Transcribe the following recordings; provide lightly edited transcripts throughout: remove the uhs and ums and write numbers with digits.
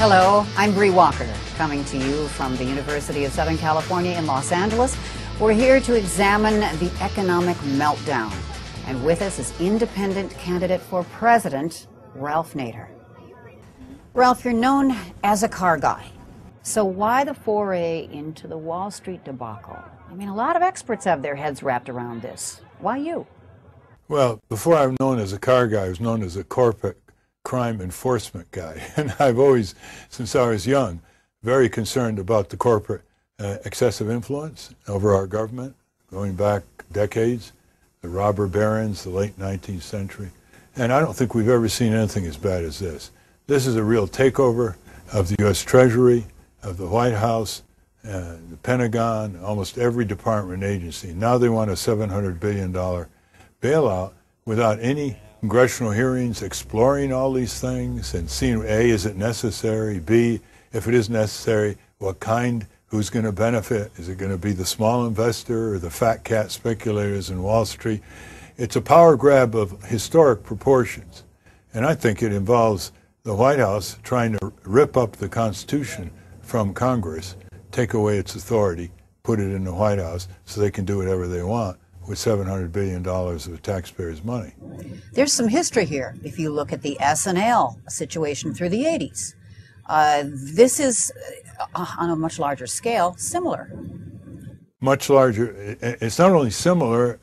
Hello, I'm Bree Walker, coming to you from the University of Southern California in Los Angeles. We're here to examine the economic meltdown. And with us is independent candidate for president, Ralph Nader. Ralph, you're known as a car guy. So why the foray into the Wall Street debacle? I mean, a lot of experts have their heads wrapped around this. Why you? Well, before I was known as a car guy, I was known as a corporate crime enforcement guy. And I've always, since I was young, very concerned about the corporate excessive influence over our government, going back decades, the robber barons, the late 19th century. And I don't think we've ever seen anything as bad as this. This is a real takeover of the U.S. Treasury, of the White House, the Pentagon, almost every department and agency. Now they want a $700 billion bailout without any congressional hearings exploring all these things and seeing, A, is it necessary? B, if it is necessary, what kind? Who's going to benefit? Is it going to be the small investor or the fat cat speculators in Wall Street? It's a power grab of historic proportions. And I think it involves the White House trying to rip up the Constitution from Congress, take away its authority, put it in the White House so they can do whatever they want with $700 billion of taxpayers' money. There's some history here. If you look at the S&L situation through the 80s, this is, on a much larger scale, similar. Much larger. It's not only similar,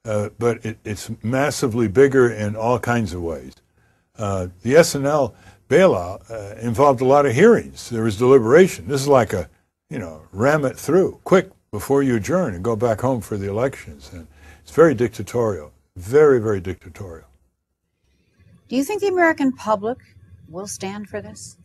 but it's massively bigger in all kinds of ways. The S&L bailout involved a lot of hearings. There was deliberation. This is like a, ram it through, quick, before you adjourn and go back home for the elections. And it's very dictatorial, very, very dictatorial. Do you think the American public will stand for this?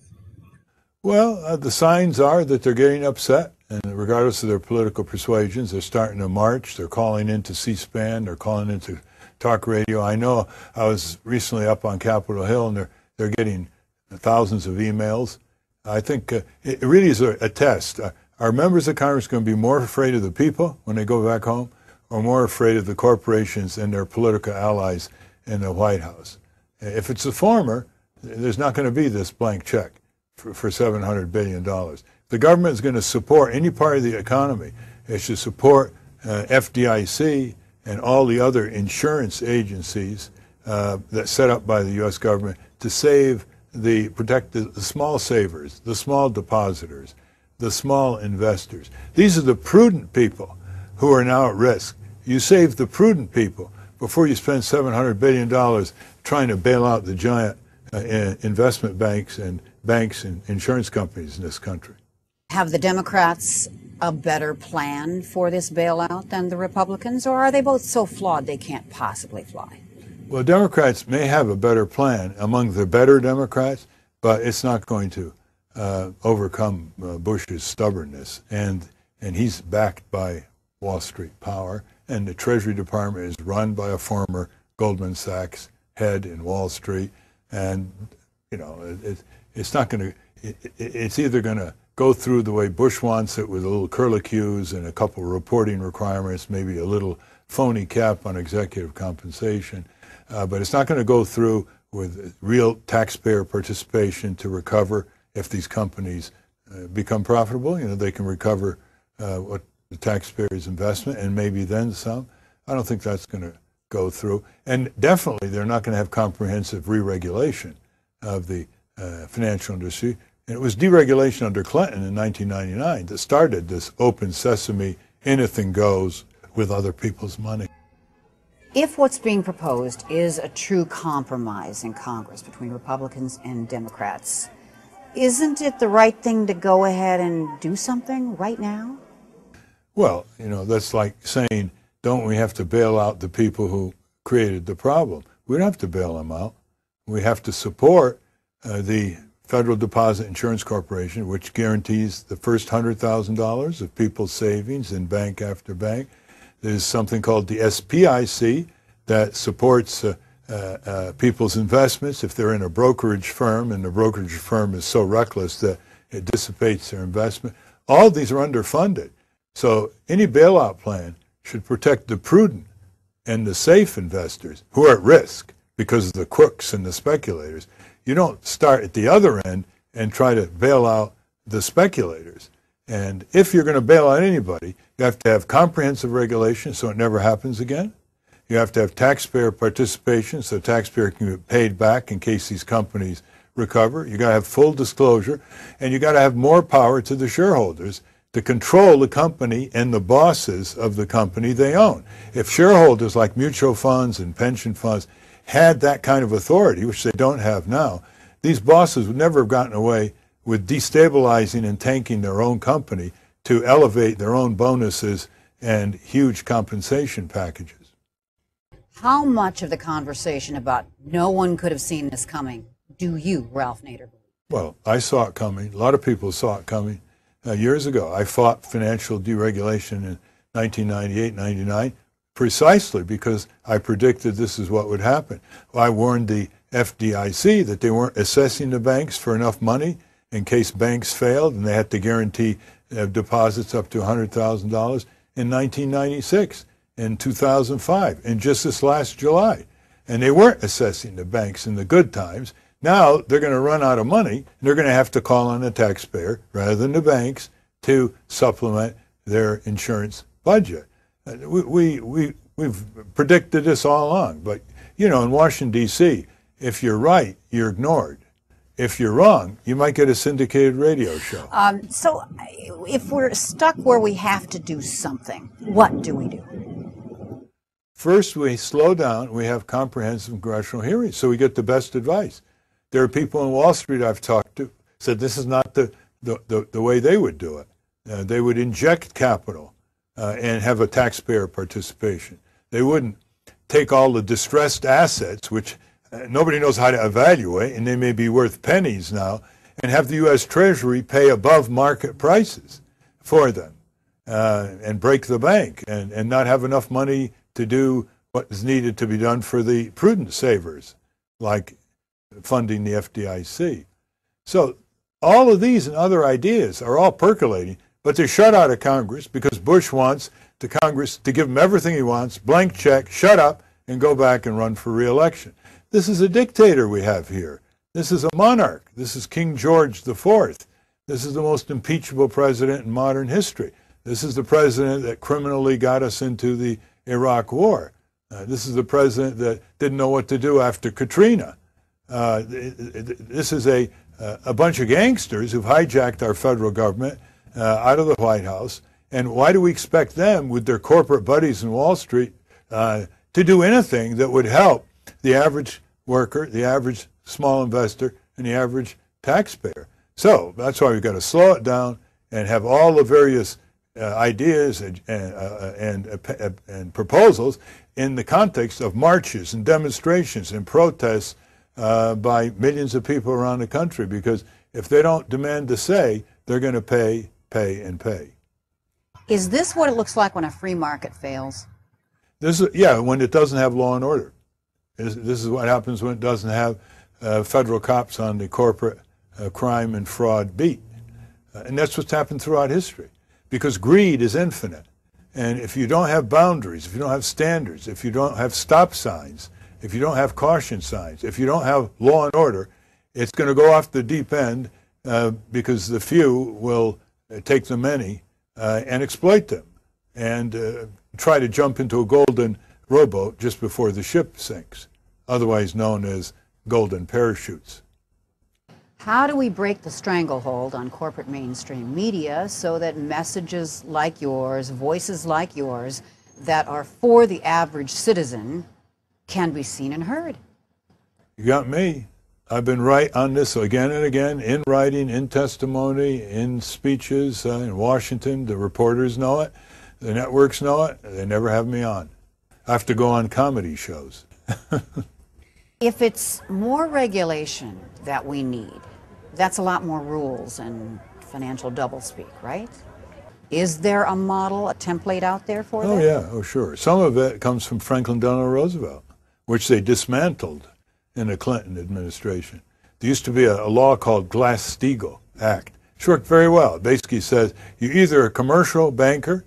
Well, the signs are that they're getting upset, and regardless of their political persuasions, they're starting to march. They're calling into C-SPAN. They're calling into talk radio. I know I was recently up on Capitol Hill, and they're getting thousands of emails. I think it really is a test. Are members of Congress going to be more afraid of the people when they go back home, or more afraid of the corporations and their political allies in the White House? If it's the former, there's not going to be this blank check for $700 billion. The government is going to support any part of the economy. It should support FDIC and all the other insurance agencies that's set up by the U.S. government to protect the small savers, the small depositors, the small investors. These are the prudent people who are now at risk. You save the prudent people before you spend $700 billion trying to bail out the giant investment banks and insurance companies in this country. Have the Democrats a better plan for this bailout than the Republicans, or are they both so flawed they can't possibly fly? Well, Democrats may have a better plan among the better Democrats, but it's not going to overcome Bush's stubbornness, and he's backed by Wall Street power, and the Treasury Department is run by a former Goldman Sachs head in Wall Street, and it's not going to. It's either going to go through the way Bush wants it, with a little curlicues and a couple of reporting requirements, maybe a little phony cap on executive compensation, but it's not going to go through with real taxpayer participation to recover. If these companies become profitable, they can recover what the taxpayers' investment and maybe then some. I don't think that's going to go through. And definitely they're not going to have comprehensive re-regulation of the financial industry. And it was deregulation under Clinton in 1999 that started this open sesame, anything goes with other people's money. If what's being proposed is a true compromise in Congress between Republicans and Democrats, isn't it the right thing to go ahead and do something right now? Well, that's like saying, don't we have to bail out the people who created the problem? We don't have to bail them out. We have to support the Federal Deposit Insurance Corporation, which guarantees the first $100,000 of people's savings in bank after bank. There's something called the SPIC that supports people's investments if they're in a brokerage firm, and the brokerage firm is so reckless that it dissipates their investment. All of these are underfunded. So any bailout plan should protect the prudent and the safe investors who are at risk because of the crooks and the speculators. You don't start at the other end and try to bail out the speculators. And if you're going to bail out anybody, you have to have comprehensive regulation so it never happens again. You have to have taxpayer participation so taxpayer can get paid back in case these companies recover. You got to have full disclosure, and you got to have more power to the shareholders to control the company and the bosses of the company they own. If shareholders like mutual funds and pension funds had that kind of authority, which they don't have now, these bosses would never have gotten away with destabilizing and tanking their own company to elevate their own bonuses and huge compensation packages. How much of the conversation about no one could have seen this coming do you, Ralph Nader, believe? Well, I saw it coming. A lot of people saw it coming years ago. I fought financial deregulation in 1998, 99, precisely because I predicted this is what would happen. I warned the FDIC that they weren't assessing the banks for enough money in case banks failed, and they had to guarantee deposits up to $100,000 in 1996, in 2005, and just this last July. And they weren't assessing the banks in the good times. Now they're going to run out of money, and they're going to have to call on the taxpayer rather than the banks to supplement their insurance budget. We've predicted this all along, but you know, in Washington, D.C., if you're right, you're ignored. If you're wrong, you might get a syndicated radio show. So if we're stuck where we have to do something, what do we do? First, we slow down. We have comprehensive congressional hearings, so we get the best advice. There are people in Wall Street I've talked to said this is not the way they would do it. They would inject capital and have a taxpayer participation. They wouldn't take all the distressed assets, which nobody knows how to evaluate, and they may be worth pennies now, and have the U.S. Treasury pay above market prices for them and break the bank and not have enough money to do what is needed to be done for the prudent savers, like funding the FDIC. So all of these and other ideas are all percolating, but they're shut out of Congress because Bush wants the Congress to give him everything he wants, blank check, shut up, and go back and run for re-election. This is a dictator we have here. This is a monarch. This is King George IV. This is the most impeachable president in modern history. This is the president that criminally got us into the Iraq War. This is the president that didn't know what to do after Katrina. This is a bunch of gangsters who've hijacked our federal government out of the White House. And why do we expect them, with their corporate buddies in Wall Street, to do anything that would help the average worker, the average small investor, and the average taxpayer? So that's why we've got to slow it down and have all the various ideas and proposals in the context of marches and demonstrations and protests by millions of people around the country, because if they don't demand a say, they're going to pay, and pay. Is this what it looks like when a free market fails? This is, yeah, when it doesn't have law and order. This is what happens when it doesn't have federal cops on the corporate crime and fraud beat. And that's what's happened throughout history, because greed is infinite. And if you don't have boundaries, if you don't have standards, if you don't have stop signs, if you don't have caution signs, if you don't have law and order, it's going to go off the deep end because the few will take the many and exploit them and try to jump into a golden rowboat just before the ship sinks, otherwise known as golden parachutes. How do we break the stranglehold on corporate mainstream media so that messages like yours, voices like yours, that are for the average citizen can be seen and heard? You got me. I've been right on this again and again, in writing, in testimony, in speeches in Washington. The reporters know it. The networks know it. They never have me on. I have to go on comedy shows. If it's more regulation that we need, that's a lot more rules and financial doublespeak, right? Is there a model, a template out there for that? Oh, yeah. Oh, sure. Some of it comes from Franklin Delano Roosevelt, which they dismantled in the Clinton administration. There used to be a law called Glass-Steagall Act. It's worked very well. It basically says you're either a commercial banker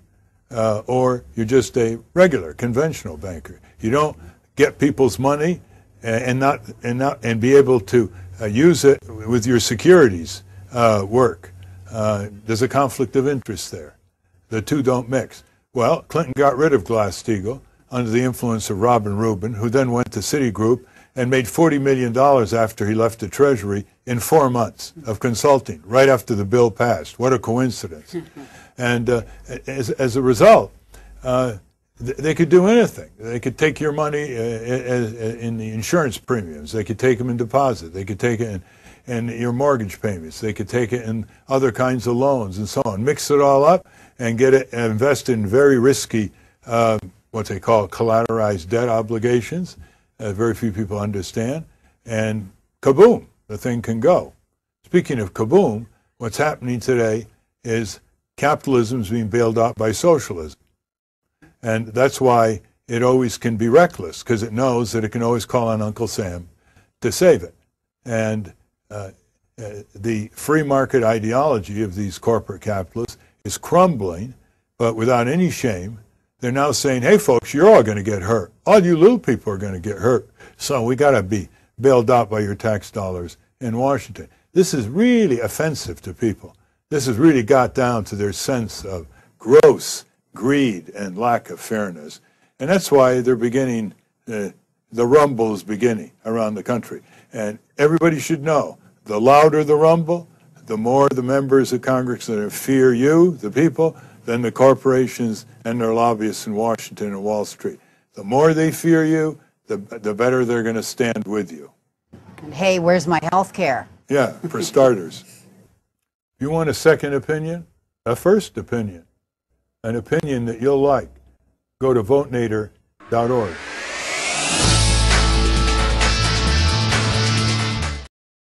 or you're just a regular, conventional banker. You don't get people's money and be able to use it with your securities work? There's a conflict of interest there. The two don't mix. Well, Clinton got rid of Glass-Steagall under the influence of Robin Rubin, who then went to Citigroup and made $40 million after he left the Treasury in 4 months of consulting, right after the bill passed. What a coincidence. And as a result, they could do anything. They could take your money in the insurance premiums. They could take them in deposit. They could take it in your mortgage payments. They could take it in other kinds of loans and so on. Mix it all up and get it invested in very risky, what they call collateralized debt obligations. Very few people understand. And kaboom, the thing can go. Speaking of kaboom, what's happening today is capitalism is being bailed out by socialism. And that's why it always can be reckless, because it knows that it can always call on Uncle Sam to save it. And the free market ideology of these corporate capitalists is crumbling, but without any shame. They're now saying, hey, folks, you're all going to get hurt. All you little people are going to get hurt. So we got to be bailed out by your tax dollars in Washington. This is really offensive to people. This has really got down to their sense of gross greed and lack of fairness. And that's why they're beginning, the rumble is beginning around the country. And everybody should know, the louder the rumble, the more the members of Congress that fear you, the people, than the corporations and their lobbyists in Washington and Wall Street. The more they fear you, the better they're going to stand with you. And hey, where's my health care? Yeah, for starters. You want a second opinion? A first opinion. An opinion that you'll like. Go to votenator.org.